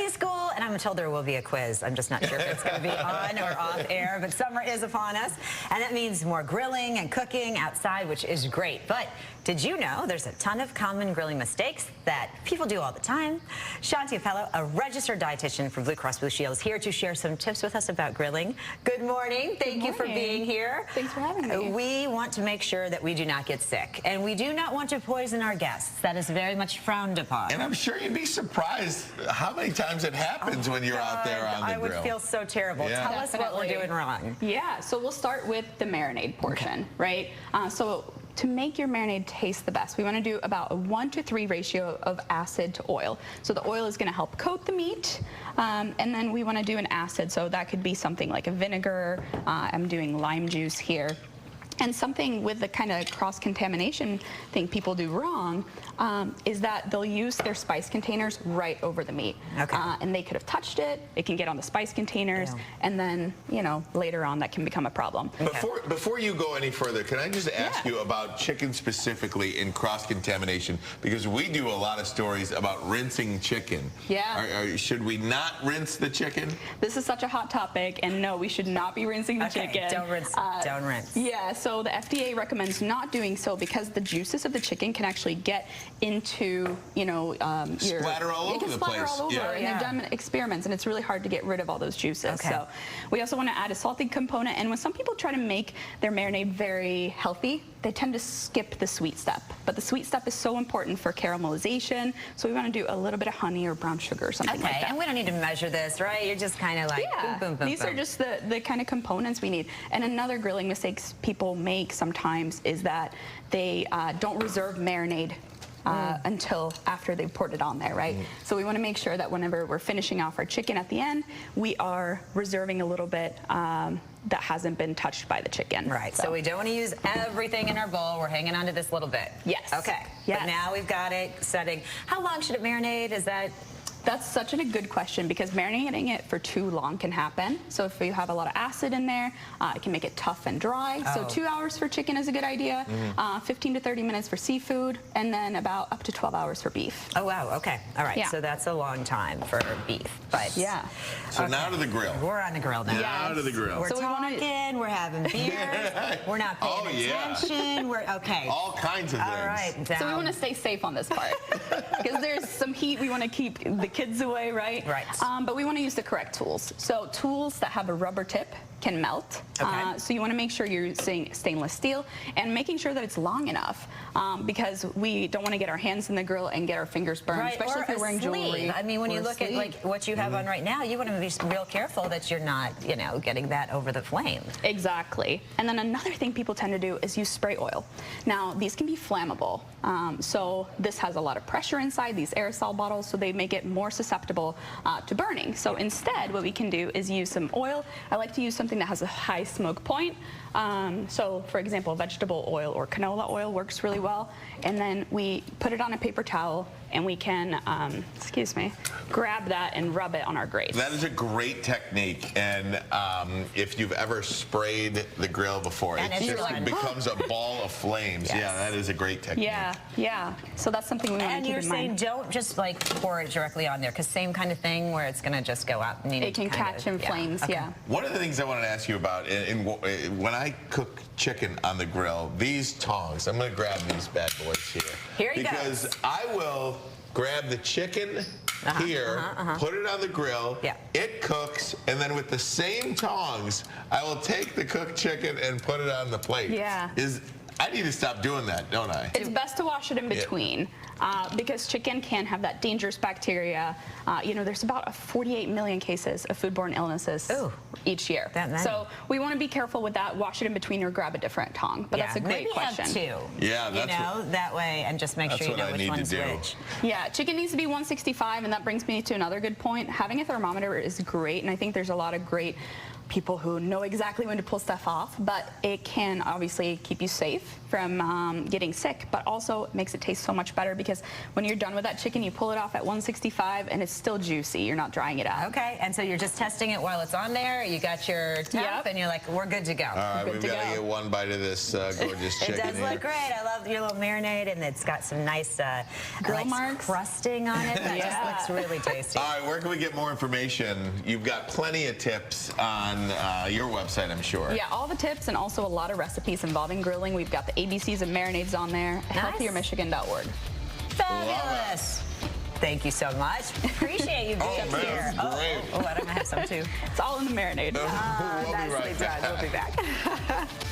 grilling school, and I'm told there will be a quiz. I'm just not sure if it's going to be on or off air, but summer is upon us, and that means more grilling and cooking outside, which is great. But did you know there's a ton of common grilling mistakes that people do all the time? Shanthi Appelo, a registered dietitian for Blue Cross Blue Shield, is here to share some tips with us about grilling. Good morning. Thank you for being here. Thanks for having me. We want to make sure that we do not get sick, and we do not want to poison our guests. That is very much frowned upon. And I'm sure you'd be surprised how many times it happens when you're out there on the grill. I would feel so terrible. Yeah. Tell us what we're doing wrong. Yeah, so we'll start with the marinade portion, right? So to make your marinade taste the best, we want to do about a 1-to-3 ratio of acid to oil. So the oil is going to help coat the meat, and then we want to do an acid. So that could be something like a vinegar. I'm doing lime juice here. And something with the kind of cross-contamination thing people do wrong is that they'll use their spice containers right over the meat. Okay. And they could have touched it, it can get on the spice containers, and then, you know, later on that can become a problem. Before you go any further, can I just ask you about chicken specifically in cross-contamination? Because we do a lot of stories about rinsing chicken. Yeah. Should we not rinse the chicken? This is such a hot topic, and no, we should not be rinsing the chicken. Don't rinse. Don't rinse. Yeah, so the FDA recommends not doing so because the juices of the chicken can actually get into, you know, your... Splatter all over the place. Splatter all over, and they've done experiments, and it's really hard to get rid of all those juices. So we also want to add a salty component, and when some people try to make their marinade very healthy, they tend to skip the sweet step. But the sweet step is so important for caramelization, so we want to do a little bit of honey or brown sugar or something like that. And we don't need to measure this, right? You're just kind of like, boom, boom, boom, these are just the kind of components we need. And another grilling mistakes people make sometimes is that they don't reserve marinade until after they've poured it on there, right? So we want to make sure that whenever we're finishing off our chicken at the end, we are reserving a little bit that hasn't been touched by the chicken. Right, so we don't want to use everything in our bowl. We're hanging on to this little bit. Yes. Okay, but now we've got it setting. How long should it marinate? Is that... That's such a good question because marinating it for too long can happen. So if you have a lot of acid in there, it can make it tough and dry. So 2 hours for chicken is a good idea, 15 to 30 minutes for seafood, and then about up to 12 hours for beef. Oh, wow, okay. All right, so that's a long time for beef. But So now to the grill. We're on the grill now. Now to the grill. We're talking, we're having beers, we're not paying attention, we're, all kinds of things. All right. So we want to stay safe on this part because there's some heat. We want to keep the kids away, right? Right. But we want to use the correct tools. So tools that have a rubber tip can melt. So you want to make sure you're using stainless steel and making sure that it's long enough because we don't want to get our hands in the grill and get our fingers burned, especially if you're wearing jewelry. I mean, when you look at like what you have on right now, you want to be real careful that you're not, you know, getting that over the flame. Exactly. And then another thing people tend to do is use spray oil. Now, these can be flammable. So this has a lot of pressure inside these aerosol bottles, so they make it more susceptible to burning. So instead, what we can do is use some oil. I like to use something that has a high smoke point. So for example, vegetable oil or canola oil works really well. And then we put it on a paper towel and we can, grab that and rub it on our grate. That is a great technique, and if you've ever sprayed the grill before, it just becomes a ball of flames. Yeah, that is a great technique. Yeah. So that's something we want to keep in mind. And you're saying don't just like pour it directly on there, because same kind of thing where it's going to just go up. It can catch in flames, One of the things I wanted to ask you about, when I cook chicken on the grill, these tongs, I'm going to grab these bad boys here. Here you go. Because I will grab the chicken here, put it on the grill, it cooks, and then with the same tongs, I will take the cooked chicken and put it on the plate. I need to stop doing that, don't I? It's best to wash it in between because chicken can have that dangerous bacteria. You know, there's about 48 million cases of foodborne illnesses each year. So we want to be careful with that. Wash it in between or grab a different tong. But that's a great question. Maybe have two. Yeah, that's that way, and just make sure you know which one's which. Yeah, chicken needs to be 165, and that brings me to another good point. Having a thermometer is great, and I think there's a lot of great people who know exactly when to pull stuff off, but it can obviously keep you safe from getting sick, but also makes it taste so much better because when you're done with that chicken, you pull it off at 165 and it's still juicy. You're not drying it out. Okay, and so you're just testing it while it's on there. You got your tap, and you're like, we're good to go. All right, we've got to get one bite of this gorgeous chicken. It does here. look great. I love your little marinade, and it's got some nice grill marks, crusting on it. That just looks really tasty. All right, where can we get more information? You've got plenty of tips on your website, I'm sure. Yeah, all the tips and also a lot of recipes involving grilling. We've got the ABCs of marinades on there. Nice. healthiermichigan.org. Fabulous. Thank you so much. Appreciate you being here. Great. Oh, I'm going to have some too. It's all in the marinade. We'll be right Nicely done. back. We'll be back.